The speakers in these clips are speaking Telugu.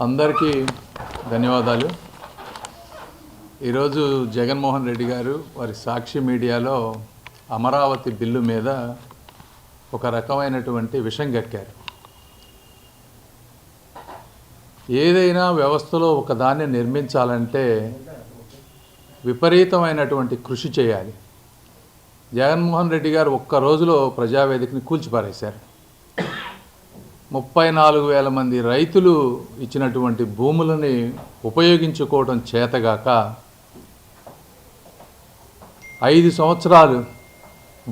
అందరికీ ధన్యవాదాలు. ఈరోజు జగన్మోహన్ రెడ్డి గారు వారి సాక్షి మీడియాలో అమరావతి బిల్లు మీద ఒక రకమైనటువంటి విషం గక్కారు. ఏదైనా వ్యవస్థలో ఒకదాన్ని నిర్మించాలంటే విపరీతమైనటువంటి కృషి చేయాలి. జగన్మోహన్ రెడ్డి గారు ఒక్క రోజులో ప్రజావేదికని కూల్చిపారేశారు. 34,000 మంది రైతులు ఇచ్చినటువంటి భూములని ఉపయోగించుకోవడం చేతగాక 5 సంవత్సరాలు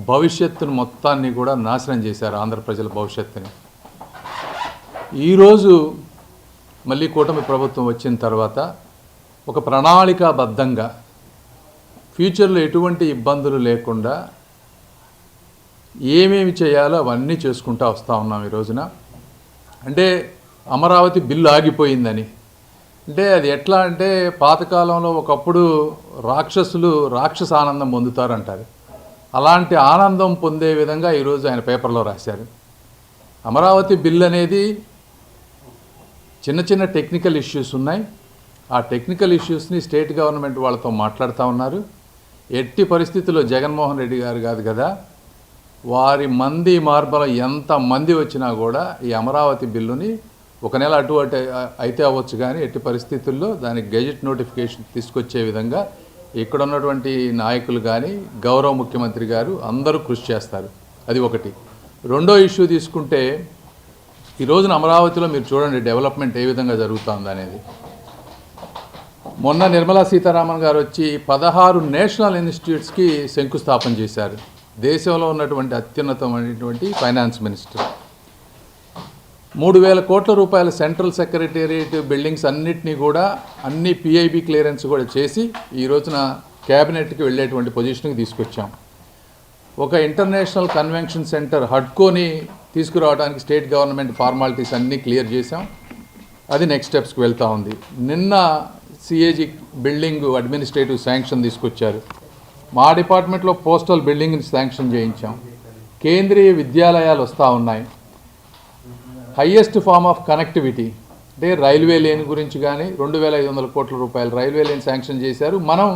భవిష్యత్తును మొత్తాన్ని కూడా నాశనం చేశారు, ఆంధ్ర ప్రజల భవిష్యత్తుని. ఈరోజు మళ్ళీ కూటమి ప్రభుత్వం వచ్చిన తర్వాత ఒక ప్రణాళికాబద్ధంగా ఫ్యూచర్లో ఎటువంటి ఇబ్బందులు లేకుండా ఏమేమి చేయాలో అవన్నీ చేసుకుంటూ వస్తూ ఉన్నాం. ఈ రోజున అంటే అమరావతి బిల్లు ఆగిపోయిందని అంటే అది ఎట్లా అంటే పాతకాలంలో ఒకప్పుడు రాక్షసులు రాక్షస ఆనందం పొందుతారంటారు. అలాంటి ఆనందం పొందే విధంగా ఈరోజు ఆయన పేపర్లో రాశారు. అమరావతి బిల్ అనేది చిన్న చిన్న టెక్నికల్ ఇష్యూస్ ఉన్నాయి. ఆ టెక్నికల్ ఇష్యూస్ని స్టేట్ గవర్నమెంట్ వాళ్ళతో మాట్లాడుతూ ఉన్నారు. ఎట్టి పరిస్థితుల్లో జగన్మోహన్ రెడ్డి గారు కాదు కదా, వారి మంది మార్బల ఎంతమంది వచ్చినా కూడా ఈ అమరావతి బిల్లుని ఒక నెల అటు అయితే అవ్వచ్చు, కానీ ఎట్టి పరిస్థితుల్లో దానికి గెజెట్ నోటిఫికేషన్ తీసుకొచ్చే విధంగా ఇక్కడ ఉన్నటువంటి నాయకులు కానీ గౌరవ ముఖ్యమంత్రి గారు అందరూ కృషి చేస్తారు. అది ఒకటి. రెండో ఇష్యూ తీసుకుంటే ఈ రోజున అమరావతిలో మీరు చూడండి డెవలప్మెంట్ ఏ విధంగా జరుగుతుంది అనేది. మొన్న నిర్మలా సీతారామన్ గారు వచ్చి 16 నేషనల్ ఇన్స్టిట్యూట్స్కి శంకుస్థాపన చేశారు. దేశంలో ఉన్నటువంటి అత్యున్నతమైనటువంటి ఫైనాన్స్ మినిస్టర్. 3,000 కోట్ల రూపాయల సెంట్రల్ సెక్రటేరియట్ బిల్డింగ్స్ అన్నిటినీ కూడా అన్ని పిఐబి క్లియరెన్స్ కూడా చేసి ఈ రోజున క్యాబినెట్కి వెళ్ళేటువంటి పొజిషన్కి తీసుకొచ్చాం. ఒక ఇంటర్నేషనల్ కన్వెన్షన్ సెంటర్ హడ్కోని తీసుకురావడానికి స్టేట్ గవర్నమెంట్ ఫార్మాలిటీస్ అన్నీ క్లియర్ చేశాం. అది నెక్స్ట్ స్టెప్స్కి వెళ్తూ ఉంది. నిన్న సిఏజీ బిల్డింగ్ అడ్మినిస్ట్రేటివ్ శాంక్షన్ తీసుకొచ్చారు. మా డిపార్ట్మెంట్లో పోస్టల్ బిల్డింగ్ని శాంక్షన్ చేయించాం. కేంద్రీయ విద్యాలయాలు వస్తూ ఉన్నాయి. హయ్యెస్ట్ ఫామ్ ఆఫ్ కనెక్టివిటీ అంటే రైల్వే లేన్ గురించి కానీ 2,500 కోట్ల రూపాయలు రైల్వే లేన్ శాంక్షన్ చేశారు. మనం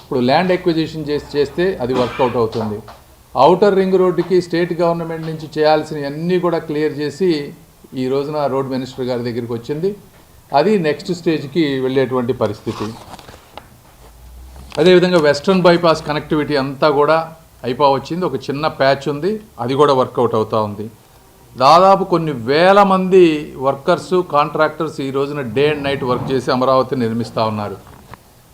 ఇప్పుడు ల్యాండ్ ఎక్విజిషన్ చేస్తే అది వర్కౌట్ అవుతుంది. ఔటర్ రింగ్ రోడ్డుకి స్టేట్ గవర్నమెంట్ నుంచి చేయాల్సినవి అన్నీ కూడా క్లియర్ చేసి ఈ రోజున రోడ్ మినిస్టర్ గారి దగ్గరికి వచ్చింది. అది నెక్స్ట్ స్టేజ్కి వెళ్ళేటువంటి పరిస్థితి. అదేవిధంగా వెస్ట్రన్ బైపాస్ కనెక్టివిటీ అంతా కూడా అయిపోవచ్చింది. ఒక చిన్న ప్యాచ్ ఉంది, అది కూడా వర్కౌట్ అవుతూ ఉంది. దాదాపు కొన్ని వేల మంది వర్కర్సు కాంట్రాక్టర్స్ ఈ రోజున డే అండ్ నైట్ వర్క్ చేసి అమరావతిని నిర్మిస్తూ ఉన్నారు.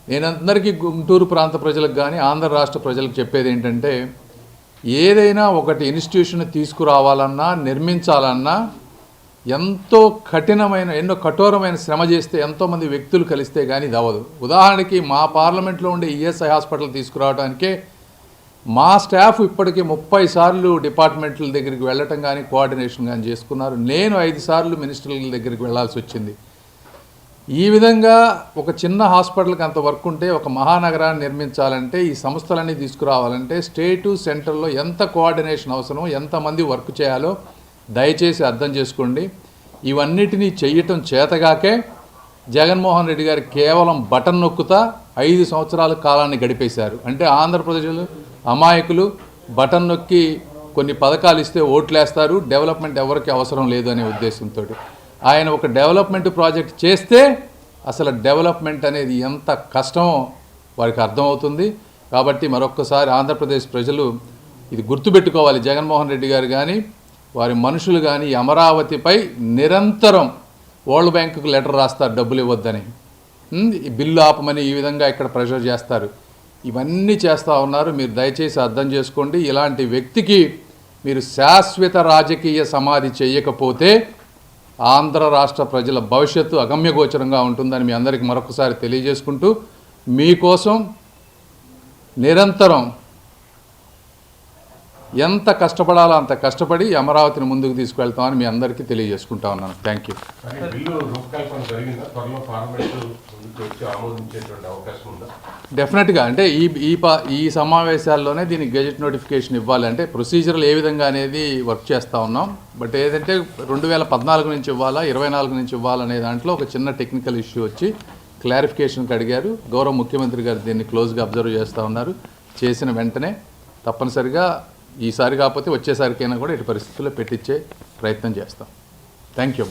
నేను అందరికీ గుంటూరు ప్రాంత ప్రజలకు కానీ ఆంధ్ర రాష్ట్ర ప్రజలకు చెప్పేది ఏంటంటే, ఏదైనా ఒకటి ఇన్స్టిట్యూషన్ తీసుకురావాలన్నా నిర్మించాలన్నా ఎంతో ఎన్నో కఠోరమైన శ్రమ చేస్తే ఎంతోమంది వ్యక్తులు కలిస్తే కానీ ఇది అవ్వదు. ఉదాహరణకి మా పార్లమెంట్లో ఉండే ఈఎస్ఐ హాస్పిటల్ తీసుకురావడానికే మా స్టాఫ్ ఇప్పటికీ 30 సార్లు డిపార్ట్మెంట్ల దగ్గరికి వెళ్ళటం కానీ కోఆర్డినేషన్ కానీ చేసుకున్నారు. నేను 5 సార్లు మినిస్టర్ల దగ్గరికి వెళ్లాల్సి వచ్చింది. ఈ విధంగా ఒక చిన్న హాస్పిటల్కి అంత వర్క్ ఉంటే ఒక మహానగరాన్ని నిర్మించాలంటే ఈ సంస్థలన్నీ తీసుకురావాలంటే స్టేటు సెంట్రల్లో ఎంత కోఆర్డినేషన్ అవసరం, ఎంతమంది వర్క్ చేయాలో దయచేసి అర్థం చేసుకోండి. ఇవన్నిటినీ చెయ్యటం చేతగాకే జగన్మోహన్ రెడ్డి గారు కేవలం బటన్ నొక్కుతా 5 సంవత్సరాల కాలాన్ని గడిపేశారు. అంటే ఆంధ్రప్రదేశ్లో అమాయకులు బటన్ నొక్కి కొన్ని పథకాలు ఇస్తే ఓట్లేస్తారు, డెవలప్మెంట్ ఎవరికి అవసరం లేదు అనే ఉద్దేశంతో ఆయన ఒక డెవలప్మెంట్ ప్రాజెక్ట్ చేస్తే అసలు డెవలప్మెంట్ అనేది ఎంత కష్టమో వారికి అర్థమవుతుంది. కాబట్టి మరొక్కసారి ఆంధ్రప్రదేశ్ ప్రజలు ఇది గుర్తుపెట్టుకోవాలి. జగన్మోహన్ రెడ్డి గారు కానీ వారి మనుషులు కానీ అమరావతిపై నిరంతరం వరల్డ్ బ్యాంకుకు లెటర్ రాస్తారు డబ్బులు ఇవ్వద్దని, ఈ బిల్లు ఆపమని ఈ విధంగా ఇక్కడ ప్రెషర్ చేస్తారు. ఇవన్నీ చేస్తూ ఉన్నారు. మీరు దయచేసి అర్థం చేసుకోండి. ఇలాంటి వ్యక్తికి మీరు శాశ్వత రాజకీయ సమాధి చేయకపోతే ఆంధ్ర రాష్ట్ర ప్రజల భవిష్యత్తు అగమ్యగోచరంగా ఉంటుందని మీ అందరికీ మరొకసారి తెలియజేసుకుంటూ మీకోసం నిరంతరం ఎంత కష్టపడాలో అంత కష్టపడి అమరావతిని ముందుకు తీసుకువెళ్తామని మీ అందరికీ తెలియజేసుకుంటా ఉన్నాను. Thank you. డెఫినెట్గా అంటే ఈ సమావేశాల్లోనే దీనికి గెజెట్ నోటిఫికేషన్ ఇవ్వాలి. అంటే ప్రొసీజర్లు ఏ విధంగా అనేది వర్క్ చేస్తూ ఉన్నాం. బట్ ఏదంటే 2014 నుంచి ఇవ్వాలా 24 నుంచి ఇవ్వాలనే దాంట్లో ఒక చిన్న టెక్నికల్ ఇష్యూ వచ్చి క్లారిఫికేషన్కి అడిగారు. గౌరవ ముఖ్యమంత్రి గారు దీన్ని క్లోజ్గా అబ్జర్వ్ చేస్తూ ఉన్నారు. చేసిన వెంటనే తప్పనిసరిగా ఈసారి కాకపోతే వచ్చేసరికైనా కూడా ఇటు పరిస్థితుల్లో పెట్టించే ప్రయత్నం చేస్తాం. Thank you.